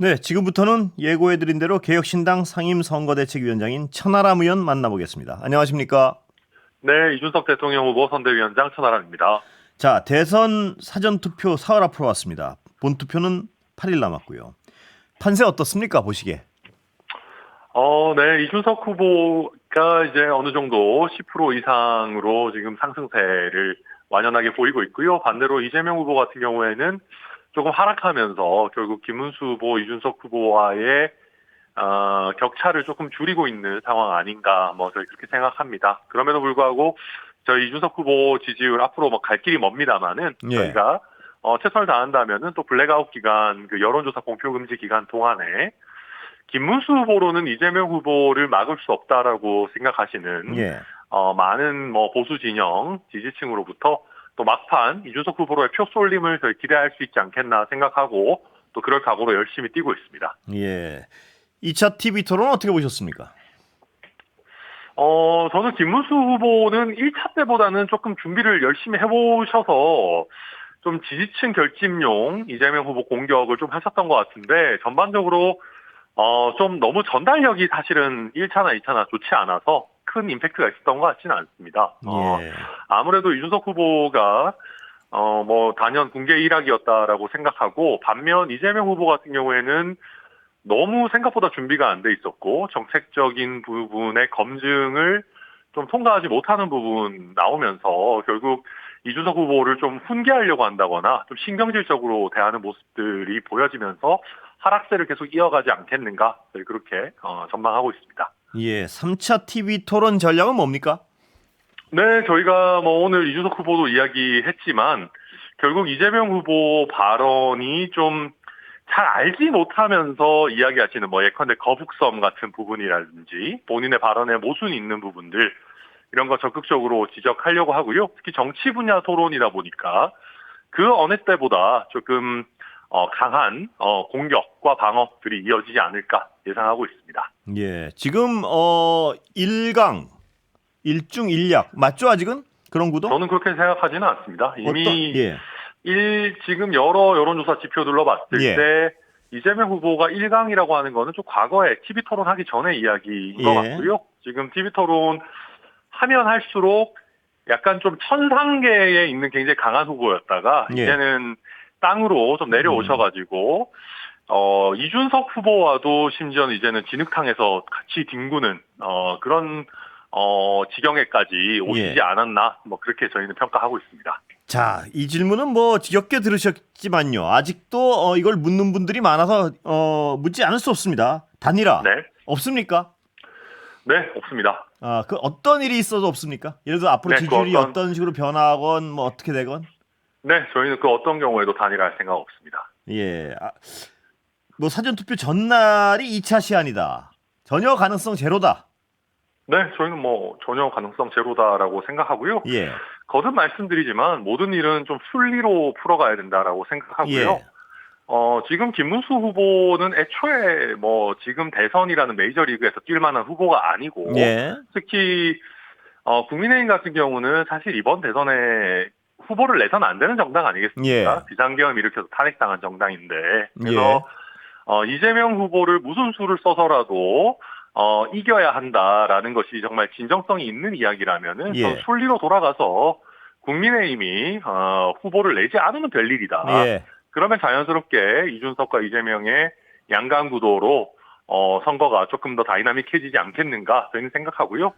네, 지금부터는 예고해드린 대로 개혁신당 상임선거대책위원장인 천하람 의원 만나보겠습니다. 안녕하십니까? 네, 이준석 대통령 후보 선대위원장 천하람입니다. 자, 대선 사전투표 사흘 앞으로 왔습니다. 본투표는 8일 남았고요. 판세 어떻습니까? 보시기에. 네, 이준석 후보가 이제 어느 정도 10% 이상으로 지금 상승세를 완연하게 보이고 있고요. 반대로 이재명 후보 같은 경우에는 조금 하락하면서 결국 김문수 후보, 이준석 후보와의 격차를 조금 줄이고 있는 상황 아닌가, 저희 그렇게 생각합니다. 그럼에도 불구하고 저희 이준석 후보 지지율 앞으로 갈 길이 멉니다만은 예. 저희가 최선을 다한다면은 또 블랙아웃 기간, 그 여론조사 공표 금지 기간 동안에 김문수 후보로는 이재명 후보를 막을 수 없다라고 생각하시는 예. 많은 보수 진영 지지층으로부터 또 막판 이준석 후보로의 표 쏠림을 저희 기대할 수 있지 않겠나 생각하고 또 그럴 각오로 열심히 뛰고 있습니다. 예. 2차 TV 토론 어떻게 보셨습니까? 저는 김문수 후보는 1차 때보다는 조금 준비를 열심히 해보셔서 좀 지지층 결집용 이재명 후보 공격을 좀 하셨던 것 같은데 전반적으로 좀 너무 전달력이 사실은 1차나 2차나 좋지 않아서 큰 임팩트가 있었던 것 같지는 않습니다. 예. 아무래도 이준석 후보가 단연 군계 일학이었다라고 생각하고 반면 이재명 후보 같은 경우에는 너무 생각보다 준비가 안 돼 있었고 정책적인 부분의 검증을 좀 통과하지 못하는 부분 나오면서 결국 이준석 후보를 좀 훈계하려고 한다거나 좀 신경질적으로 대하는 모습들이 보여지면서 하락세를 계속 이어가지 않겠는가 그렇게 전망하고 있습니다. 예. 3차 TV 토론 전략은 뭡니까? 네, 저희가 오늘 이준석 후보도 이야기했지만 결국 이재명 후보 발언이 좀 잘 알지 못하면서 이야기하시는 예컨대 거북섬 같은 부분이라든지 본인의 발언에 모순이 있는 부분들 이런 거 적극적으로 지적하려고 하고요. 특히 정치 분야 토론이다 보니까 그 어느 때보다 조금 강한 공격과 방어들이 이어지지 않을까 예상하고 있습니다. 예. 지금 1강, 1중 1약 맞죠 아직은? 그런 구도? 저는 그렇게 생각하지는 않습니다. 이미 예. 지금 여러 여론조사 지표들로 봤을 예. 때 이재명 후보가 1강이라고 하는 거는 좀 과거에 TV 토론하기 전의 이야기인 것 예. 같고요. 지금 TV 토론 하면 할수록 약간 좀 천상계에 있는 굉장히 강한 후보였다가 예. 이제는 땅으로 좀 내려오셔가지고 이준석 후보와도 심지어는 이제는 진흙탕에서 같이 뒹구는 그런 지경에까지 오시지 예. 않았나 그렇게 저희는 평가하고 있습니다. 자, 이 질문은 지겹게 들으셨지만요. 아직도 이걸 묻는 분들이 많아서 묻지 않을 수 없습니다. 단일화 네, 없습니까? 네 없습니다. 그 어떤 일이 있어도 없습니까? 예를 들어 앞으로 네, 지지율이 어떤 식으로 변하건 어떻게 되건. 네, 저희는 그 어떤 경우에도 단일화할 생각 없습니다. 예. 사전 투표 전날이 2차 시한이다. 전혀 가능성 제로다. 네, 저희는 전혀 가능성 제로다라고 생각하고요. 예. 거듭 말씀드리지만 모든 일은 좀 순리로 풀어가야 된다라고 생각하고요. 예. 지금 김문수 후보는 애초에 지금 대선이라는 메이저리그에서 뛸 만한 후보가 아니고 예. 특히 국민의힘 같은 경우는 사실 이번 대선에 후보를 내서는 안 되는 정당 아니겠습니까? 예. 비상계엄 일으켜서 탄핵당한 정당인데 예. 그래서 이재명 후보를 무슨 수를 써서라도 이겨야 한다라는 것이 정말 진정성이 있는 이야기라면은 예. 순리로 돌아가서 국민의힘이 후보를 내지 않으면 될 일이다. 예. 그러면 자연스럽게 이준석과 이재명의 양강 구도로 선거가 조금 더 다이나믹해지지 않겠는가 저희는 생각하고요.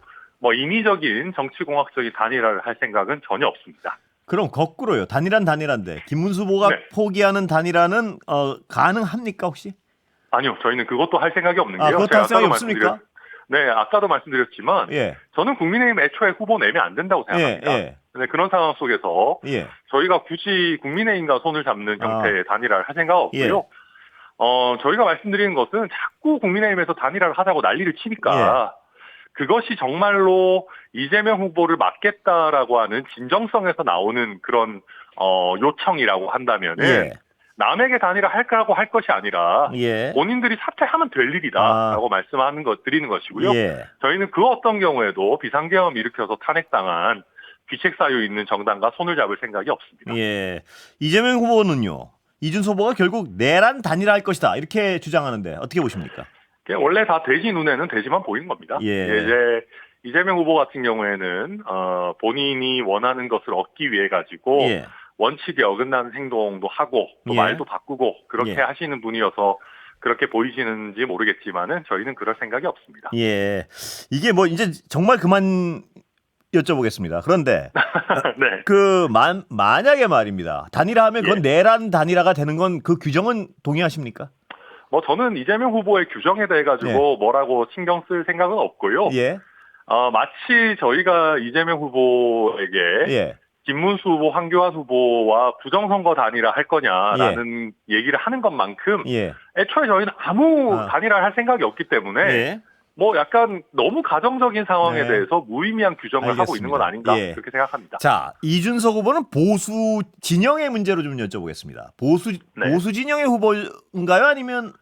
인위적인 정치공학적인 단일화를 할 생각은 전혀 없습니다. 그럼 거꾸로요. 단일한데 김문수 후보가 네. 포기하는 단일화는 가능합니까 혹시? 아니요, 저희는 그것도 할 생각이 없는 게요. 그것도 할 생각이 없습니까? 네, 아까도 말씀드렸지만 예. 저는 국민의힘 애초에 후보 내면 안 된다고 생각합니다. 예. 네, 그런 상황 속에서 예. 저희가 굳이 국민의힘과 손을 잡는 형태의 단일화를 할 생각 없고요. 예. 저희가 말씀드리는 것은 자꾸 국민의힘에서 단일화를 하자고 난리를 치니까 그것이 정말로 이재명 후보를 막겠다라고 하는 진정성에서 나오는 그런 요청이라고 한다면은 예. 남에게 단일화 할까라고 할 것이 아니라 예. 본인들이 사퇴하면 될 일이다라고 드리는 것이고요. 예. 저희는 그 어떤 경우에도 비상계엄 일으켜서 탄핵당한 귀책 사유 있는 정당과 손을 잡을 생각이 없습니다. 예. 이재명 후보는요. 이준석 후보가 결국 내란 단일화할 것이다 이렇게 주장하는데 어떻게 보십니까? 원래 다 돼지 눈에는 돼지만 보이는 겁니다. 예. 이제 이재명 후보 같은 경우에는 본인이 원하는 것을 얻기 위해 가지고 예. 원칙에 어긋나는 행동도 하고 또 예. 말도 바꾸고 그렇게 예. 하시는 분이어서 그렇게 보이시는지 모르겠지만은 저희는 그럴 생각이 없습니다. 예. 이게 뭐 이제 정말 그만 여쭤보겠습니다. 그런데 네. 만약에 말입니다. 단일화하면 그건 내란 단일화가 되는 건 그 규정은 동의하십니까? 뭐 저는 이재명 후보의 규정에 대해 가지고 뭐라고 신경 쓸 생각은 없고요. 예. 마치 저희가 이재명 후보에게 예. 김문수 후보, 황교안 후보와 부정선거 단일화 할 거냐라는 얘기를 하는 것만큼 예. 애초에 저희는 아무 단일화를 할 생각이 없기 때문에 예. 뭐 약간 너무 가정적인 상황에 네. 대해서 무의미한 규정을 하고 있는 건 아닌가 예. 그렇게 생각합니다. 자, 이준석 후보는 보수 진영의 문제로 좀 여쭤보겠습니다. 보수 진영의 후보인가요? 아니면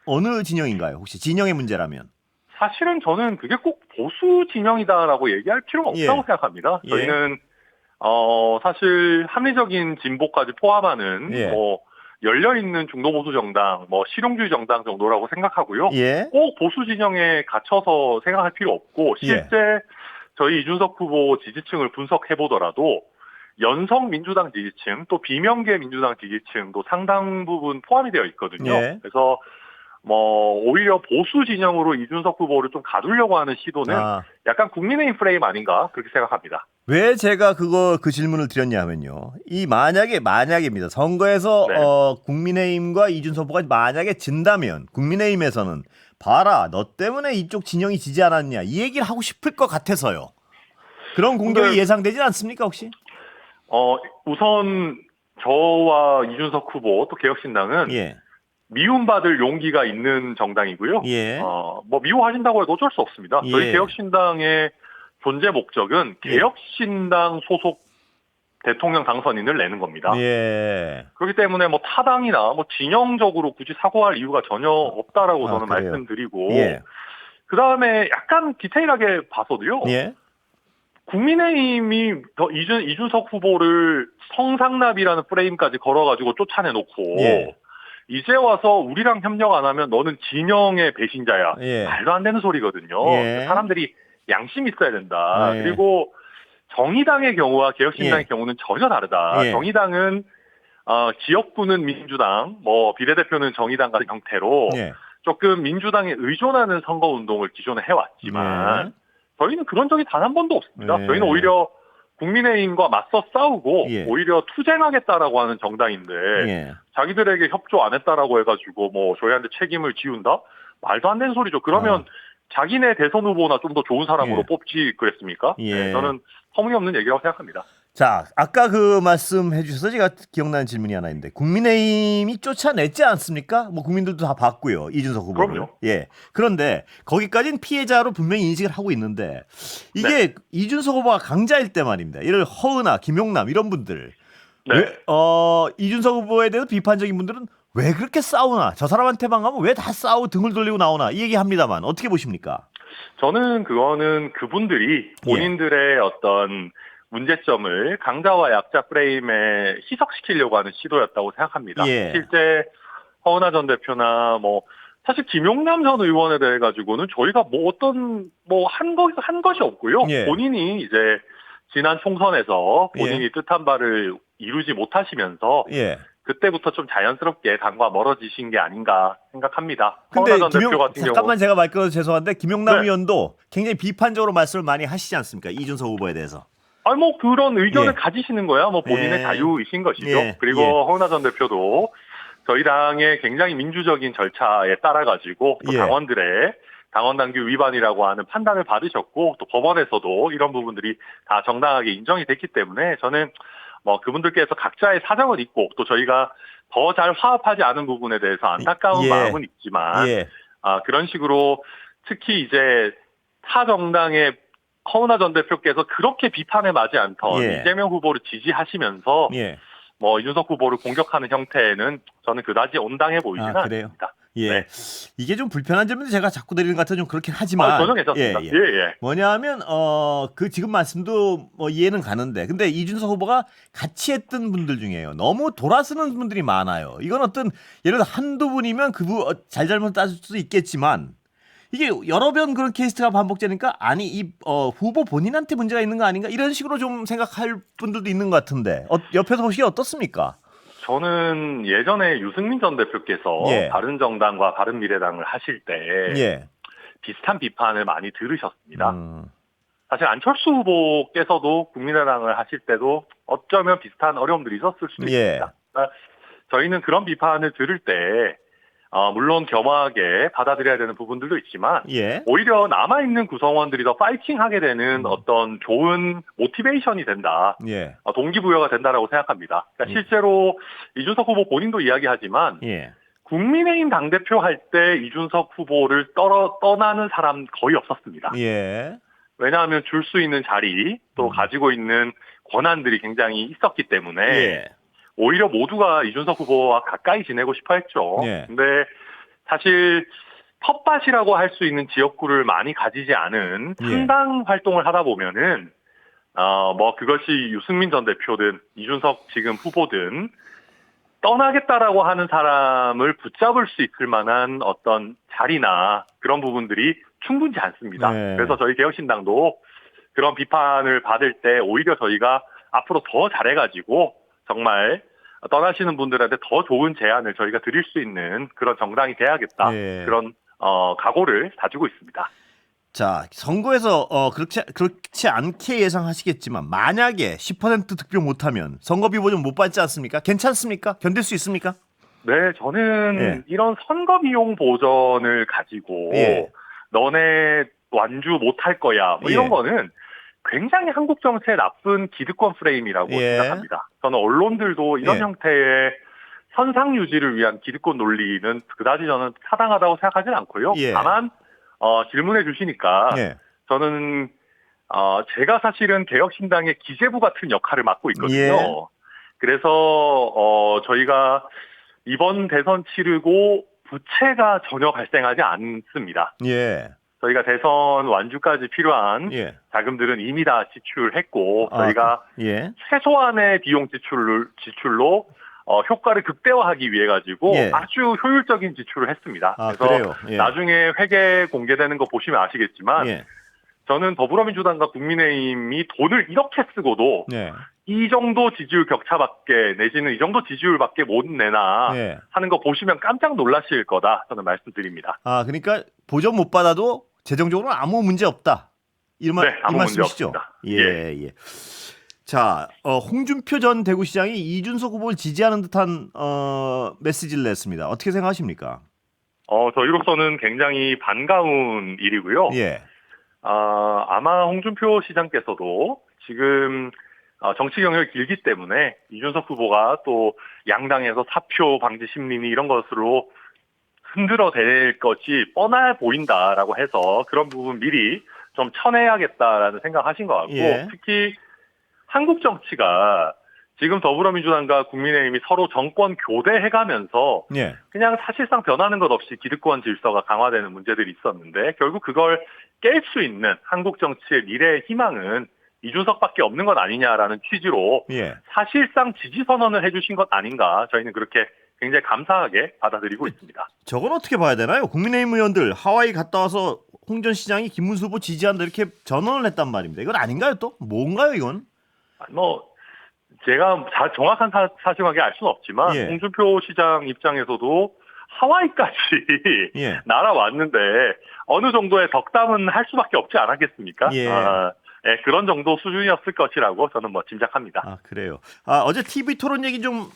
어느 진영인가요? 혹시 진영의 문제라면? 사실은 저는 그게 꼭 보수 진영이다라고 얘기할 필요가 없다고 생각합니다. 저희는 사실 합리적인 진보까지 포함하는 뭐 열려있는 중도보수 정당, 뭐 실용주의 정당 정도라고 생각하고요. 꼭 보수 진영에 갇혀서 생각할 필요 없고 실제 저희 이준석 후보 지지층을 분석해 보더라도 연성 민주당 지지층 또 비명계 민주당 지지층도 상당 부분 포함이 되어 있거든요. 그래서 뭐 오히려 보수 진영으로 이준석 후보를 좀 가두려고 하는 시도는 약간 국민의힘 프레임 아닌가 그렇게 생각합니다. 왜 제가 그 질문을 드렸냐면요. 이 만약입니다. 선거에서 국민의힘과 이준석 후보가 만약에 진다면 국민의힘에서는 봐라 너 때문에 이쪽 진영이 지지 않았냐 이 얘기를 하고 싶을 것 같아서요. 그런 공격이 예상되진 않습니까 혹시? 우선 저와 이준석 후보 또 개혁신당은 미움받을 용기가 있는 정당이고요. 뭐 미워하신다고 해도 어쩔 수 없습니다. 저희 개혁신당의 존재 목적은 개혁신당 소속 대통령 당선인을 내는 겁니다. 그렇기 때문에 뭐 타당이나 뭐 진영적으로 굳이 사고할 이유가 전혀 없다라고 저는 말씀드리고 그 다음에 약간 디테일하게 봐서도요. 국민의힘이 이준석 후보를 성상납이라는 프레임까지 걸어가지고 쫓아내놓고 이제 와서 우리랑 협력 안 하면 너는 진영의 배신자야. 말도 안 되는 소리거든요. 사람들이 양심 있어야 된다. 그리고 정의당의 경우와 개혁신당의 경우는 전혀 다르다. 정의당은 지역구는 민주당, 뭐 비례대표는 정의당 같은 형태로 조금 민주당에 의존하는 선거운동을 기존에 해왔지만 저희는 그런 적이 단 한 번도 없습니다. 저희는 오히려 국민의힘과 맞서 싸우고 오히려 투쟁하겠다라고 하는 정당인데 자기들에게 협조 안 했다라고 해가지고 뭐 저희한테 책임을 지운다? 말도 안 되는 소리죠. 그러면 자기네 대선 후보나 좀 더 좋은 사람으로 뽑지 그랬습니까? 저는 터무니없는 얘기라고 생각합니다. 자, 아까 그 말씀해 주셔서 제가 기억나는 질문이 하나 있는데 국민의힘이 쫓아냈지 않습니까? 뭐 국민들도 다 봤고요. 이준석 후보를. 그럼요. 그런데 거기까지는 피해자로 분명히 인식을 하고 있는데 이게 이준석 후보가 강자일 때 말입니다. 이를 허은하, 김용남 이런 분들 이준석 후보에 대해서 비판적인 분들은 왜 그렇게 싸우나? 저 사람한테만 가면 왜 다 싸우고 등을 돌리고 나오나? 이 얘기합니다만 어떻게 보십니까? 저는 그거는 그분들이 본인들의 어떤 문제점을 강자와 약자 프레임에 희석시키려고 하는 시도였다고 생각합니다. 실제 허은하 전 대표나 뭐 사실 김용남 전 의원에 대해 가지고는 저희가 뭐 어떤 뭐 한 것이 없고요. 본인이 이제 지난 총선에서 본인이 뜻한 바를 이루지 못하시면서 그때부터 좀 자연스럽게 당과 멀어지신 게 아닌가 생각합니다. 근데 잠깐만 제가 말 끊어서 죄송한데 김용남 의원도 굉장히 비판적으로 말씀을 많이 하시지 않습니까? 이준석 후보에 대해서. 뭐 그런 의견을 가지시는 거야 뭐 본인의 자유이신 것이죠. 그리고 허은하 전 대표도 저희 당의 굉장히 민주적인 절차에 따라 가지고 또 당원들의 당원 당규 위반이라고 하는 판단을 받으셨고 또 법원에서도 이런 부분들이 다 정당하게 인정이 됐기 때문에 저는 뭐 그분들께서 각자의 사정은 있고 또 저희가 더 잘 화합하지 않은 부분에 대해서 안타까운 마음은 있지만 그런 식으로 특히 이제 타 정당의 허은하 전 대표께서 그렇게 비판에 맞지 않던 이재명 후보를 지지하시면서 뭐 이준석 후보를 공격하는 형태는 저는 그다지 온당해 보이지는 않습니다. 예. 네. 이게 좀 불편한 점인데 제가 자꾸 드리는 것 같아 좀 그렇긴 하지만. 전혀 괜찮습니다. 예, 예. 예. 뭐냐면 그 지금 말씀도 뭐 이해는 가는데 근데 이준석 후보가 같이 했던 분들 중에요. 너무 돌아서는 분들이 많아요. 이건 어떤 예를 들어 한두 분이면 잘잘못 따질 수도 있겠지만 이게 여러 번 그런 케이스가 반복되니까 아니 이 후보 본인한테 문제가 있는 거 아닌가 이런 식으로 좀 생각할 분들도 있는 것 같은데 옆에서 보시기에 어떻습니까? 저는 예전에 유승민 전 대표께서 예. 바른정당과 바른미래당을 하실 때 예. 비슷한 비판을 많이 들으셨습니다. 음. 사실 안철수 후보께서도 국민의당을 하실 때도 어쩌면 비슷한 어려움들이 있었을 수도 예. 있습니다. 그러니까 저희는 그런 비판을 들을 때 물론 겸허하게 받아들여야 되는 부분들도 있지만 예. 오히려 남아있는 구성원들이 더 파이팅하게 되는 어떤 좋은 모티베이션이 된다. 예. 동기부여가 된다라고 생각합니다. 그러니까 실제로 이준석 후보 본인도 이야기하지만 예. 국민의힘 당대표 할 때 이준석 후보를 떠나는 사람 거의 없었습니다. 예. 왜냐하면 줄 수 있는 자리 또 가지고 있는 권한들이 굉장히 있었기 때문에 예. 오히려 모두가 이준석 후보와 가까이 지내고 싶어 했죠. 예. 근데 사실 텃밭이라고 할 수 있는 지역구를 많이 가지지 않은 예. 창당 활동을 하다 보면은 뭐 그것이 유승민 전 대표든 이준석 지금 후보든 떠나겠다라고 하는 사람을 붙잡을 수 있을 만한 어떤 자리나 그런 부분들이 충분치 않습니다. 네. 그래서 저희 개혁신당도 그런 비판을 받을 때 오히려 저희가 앞으로 더 잘해가지고 정말 떠나시는 분들한테 더 좋은 제안을 저희가 드릴 수 있는 그런 정당이 돼야겠다. 네. 그런 각오를 다지고 있습니다. 자, 선거에서 그렇지 않게 예상하시겠지만 만약에 10% 득표 못하면 선거비 보전 못 받지 않습니까? 괜찮습니까? 견딜 수 있습니까? 네, 저는 예. 이런 선거 비용 보전을 가지고 예. 너네 완주 못할 거야. 뭐 이런 예. 거는 굉장히 한국 정치의 나쁜 기득권 프레임이라고 예. 생각합니다. 저는 언론들도 이런 예. 형태의 선상 유지를 위한 기득권 논리는 그다지 저는 타당하다고 생각하지는 않고요. 예. 다만 질문해 주시니까 예. 저는 제가 사실은 개혁신당의 기재부 같은 역할을 맡고 있거든요. 예. 그래서 저희가 이번 대선 치르고 부채가 전혀 발생하지 않습니다. 예. 저희가 대선 완주까지 필요한 예. 자금들은 이미 다 지출했고 저희가 예. 최소한의 비용 지출로 효과를 극대화하기 위해 가지고 예. 아주 효율적인 지출을 했습니다. 그래서 그래요. 예. 나중에 회계 공개되는 거 보시면 아시겠지만 예. 저는 더불어민주당과 국민의힘이 돈을 이렇게 쓰고도 예. 이 정도 지지율 격차밖에 내지는 이 정도 지지율밖에 못 내나 예. 하는 거 보시면 깜짝 놀라실 거다 저는 말씀드립니다. 그러니까 보전 못 받아도 재정적으로는 아무 문제 없다. 이 아무 문제 말씀이시죠? 없습니다. 예. 자, 홍준표 전 대구시장이 이준석 후보를 지지하는 듯한 메시지를 냈습니다. 어떻게 생각하십니까? 저희로서는 굉장히 반가운 일이고요. 예. 아마 홍준표 시장께서도 지금 정치 경력이 길기 때문에 이준석 후보가 또 양당에서 사표 방지 심리니 이런 것으로 흔들어댈 것이 뻔해 보인다라고 해서 그런 부분 미리 좀 쳐내야겠다라는 생각하신 것 같고 예. 특히 한국 정치가 지금 더불어민주당과 국민의힘이 서로 정권 교대해가면서 예. 그냥 사실상 변하는 것 없이 기득권 질서가 강화되는 문제들이 있었는데 결국 그걸 깰 수 있는 한국 정치의 미래의 희망은 이준석밖에 없는 것 아니냐라는 취지로 예. 사실상 지지 선언을 해주신 것 아닌가 저희는 그렇게 굉장히 감사하게 받아들이고 있습니다. 저건 어떻게 봐야 되나요? 국민의힘 의원들 하와이 갔다 와서 홍 전 시장이 김문수 후보 지지한다 이렇게 전언을 했단 말입니다. 이건 아닌가요 또? 뭔가요 이건? 제가 정확한 사실관계 알 수는 없지만 예. 홍준표 시장 입장에서도 하와이까지 예. 날아왔는데 어느 정도의 덕담은 할 수밖에 없지 않았겠습니까? 예. 그런 정도 수준이었을 것이라고 저는 그래요. 그래요. 어제 TV 토론 얘기 좀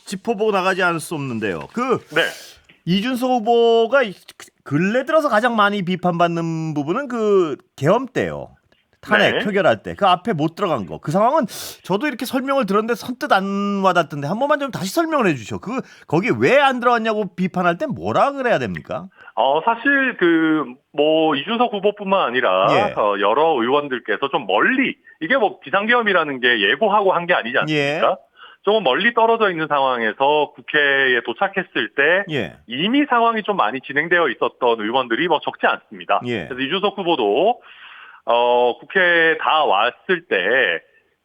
짚어보고 나가지 않을 수 없는데요. 네. 이준석 후보가 근래 들어서 가장 많이 비판받는 부분은 그 계엄 때요. 탄핵 네. 표결할 때 그 앞에 못 들어간 거. 그 상황은 저도 이렇게 설명을 들었는데 선뜻 안 와닿던데 한 번만 좀 다시 설명을 해주시죠. 거기 왜 안 들어갔냐고 비판할 땐 뭐라 그래야 됩니까? 사실 이준석 후보뿐만 아니라 예. 여러 의원들께서 좀 멀리 이게 비상계엄이라는 게 예고하고 한 게 아니지 않습니까? 예. 조금 멀리 떨어져 있는 상황에서 국회에 도착했을 때 예. 이미 상황이 좀 많이 진행되어 있었던 의원들이 뭐 적지 않습니다. 예. 그래서 이준석 후보도 국회에 다 왔을 때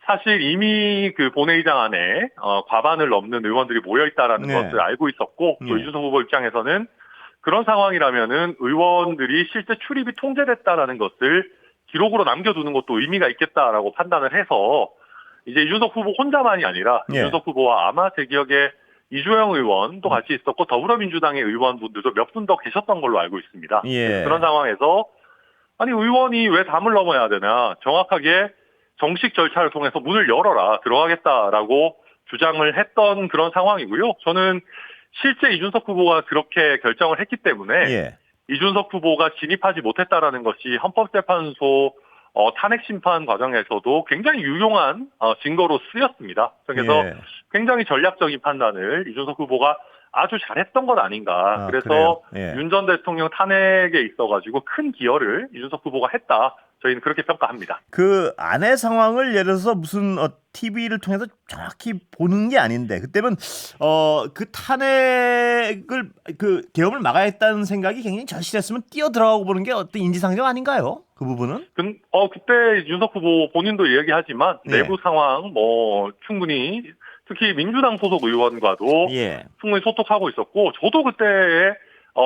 사실 이미 그 본회의장 안에 과반을 넘는 의원들이 모여 있다라는 네. 것을 알고 있었고 또 예. 이준석 후보 입장에서는 그런 상황이라면은 의원들이 실제 출입이 통제됐다라는 것을 기록으로 남겨두는 것도 의미가 있겠다라고 판단을 해서 이제 이준석 후보 혼자만이 아니라 예. 이준석 후보와 아마 제 기억에 이주영 의원도 같이 있었고 더불어민주당의 의원분들도 몇 분 더 계셨던 걸로 알고 있습니다. 예. 그런 상황에서 아니 의원이 왜 담을 넘어야 되나 정확하게 정식 절차를 통해서 문을 열어라 들어가겠다라고 주장을 했던 그런 상황이고요. 저는 실제 이준석 후보가 그렇게 결정을 했기 때문에 예. 이준석 후보가 진입하지 못했다라는 것이 헌법재판소 탄핵 심판 과정에서도 굉장히 유용한 증거로 쓰였습니다. 그래서 예. 굉장히 전략적인 판단을 이준석 후보가 아주 잘했던 것 아닌가. 그래서 예. 윤 전 대통령 탄핵에 있어가지고 큰 기여를 이준석 후보가 했다. 저희는 그렇게 평가합니다. 그 안의 상황을 예를 들어서 무슨 TV를 통해서 정확히 보는 게 아닌데 그때는 그 탄핵을 그 계엄을 막아야 했다는 생각이 굉장히 절실했으면 뛰어 들어가고 보는 게 어떤 인지상정 아닌가요? 그 부분은? 그때 윤석 후보 본인도 얘기하지만 네. 내부 상황 뭐 충분히 특히 민주당 소속 의원과도 예. 충분히 소통하고 있었고 저도 그때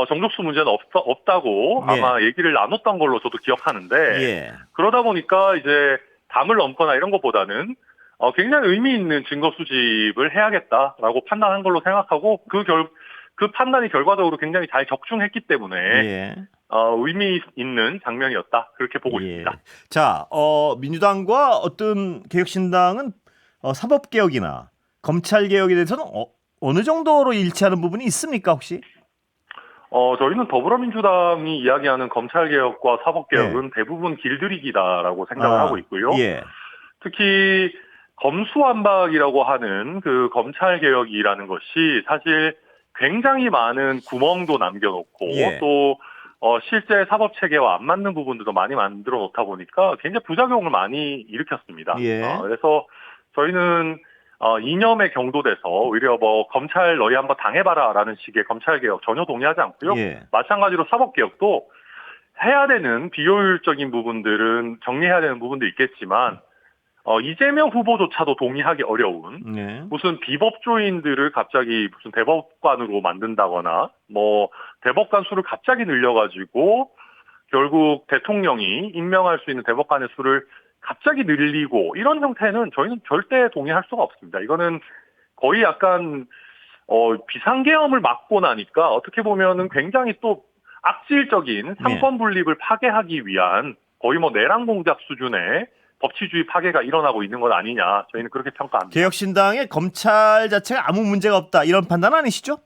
정족수 문제는 없다고 예. 아마 얘기를 나눴던 걸로 저도 기억하는데 예. 그러다 보니까 이제 담을 넘거나 이런 것보다는 굉장히 의미 있는 증거 수집을 해야겠다라고 판단한 걸로 생각하고 그 판단이 결과적으로 굉장히 잘 적중했기 때문에 예. 의미 있는 장면이었다 그렇게 보고 예. 있습니다. 자, 민주당과 어떤 개혁신당은 사법개혁이나 검찰개혁에 대해서는 어느 정도로 일치하는 부분이 있습니까 혹시? 저희는 더불어민주당이 이야기하는 검찰개혁과 사법개혁은 대부분 길들이기다라고 생각을 하고 있고요. 예. 특히 검수완박이라고 하는 그 검찰개혁이라는 것이 사실 굉장히 많은 구멍도 남겨놓고 예. 또 실제 사법체계와 안 맞는 부분들도 많이 만들어 놓다 보니까 굉장히 부작용을 많이 일으켰습니다. 예. 그래서 저희는 이념에 경도돼서 오히려 뭐 검찰 너희 한번 당해봐라라는 식의 검찰개혁 전혀 동의하지 않고요. 예. 마찬가지로 사법개혁도 해야 되는 비효율적인 부분들은 정리해야 되는 부분도 있겠지만 이재명 후보조차도 동의하기 어려운 예. 무슨 비법조인들을 갑자기 무슨 대법관으로 만든다거나 뭐 대법관 수를 갑자기 늘려가지고 결국 대통령이 임명할 수 있는 대법관의 수를 갑자기 늘리고 이런 형태는 저희는 절대 동의할 수가 없습니다. 이거는 거의 약간 비상계엄을 막고 나니까 어떻게 보면은 굉장히 또 악질적인 삼권 분립을 파괴하기 위한 거의 뭐 내란공작 수준의 법치주의 파괴가 일어나고 있는 것 아니냐 저희는 그렇게 평가합니다. 개혁신당의 검찰 자체가 아무 문제가 없다 이런 판단 아니시죠?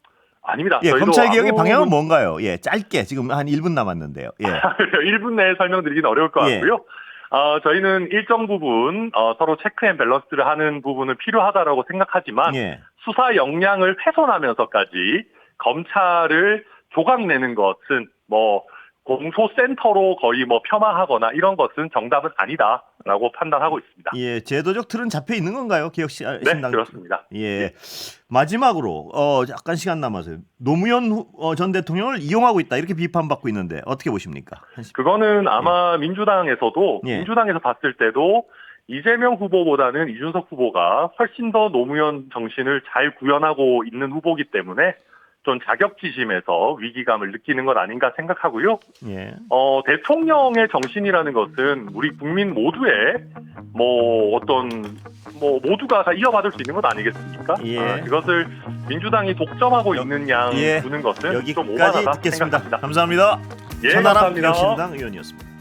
아닙니다. 예, 검찰개혁의 방향은 뭔가요? 예, 짧게 지금 한 1분 남았는데요. 예. 1분 내에 설명드리기는 어려울 것 같고요. 저희는 일정 부분 서로 체크 앤 밸런스를 하는 부분은 필요하다라고 생각하지만 예. 수사 역량을 훼손하면서까지 검찰을 조각내는 것은 뭐 공소센터로 거의 뭐 폄하하거나 이런 것은 정답은 아니다라고 판단하고 있습니다. 예, 제도적 틀은 잡혀 있는 건가요? 개혁신당? 네, 그렇습니다. 예. 마지막으로 약간 시간 남아서요. 노무현 전 대통령을 이용하고 있다 이렇게 비판받고 있는데 어떻게 보십니까? 그거는 아마 민주당에서도 민주당에서 봤을 때도 이재명 후보보다는 이준석 후보가 훨씬 더 노무현 정신을 잘 구현하고 있는 후보이기 때문에 좀 자격지심에서 위기감을 느끼는 것 아닌가 생각하고요. 예. 대통령의 정신이라는 것은 우리 국민 모두의 모두가 다 이어받을 수 있는 것 아니겠습니까? 예. 그것을 민주당이 독점하고 있는 양 두는 것은 좀 여기까지 오만하다 듣겠습니다. 생각합니다. 감사합니다. 예, 천하람 감사합니다. 개혁신당 의원이었습니다.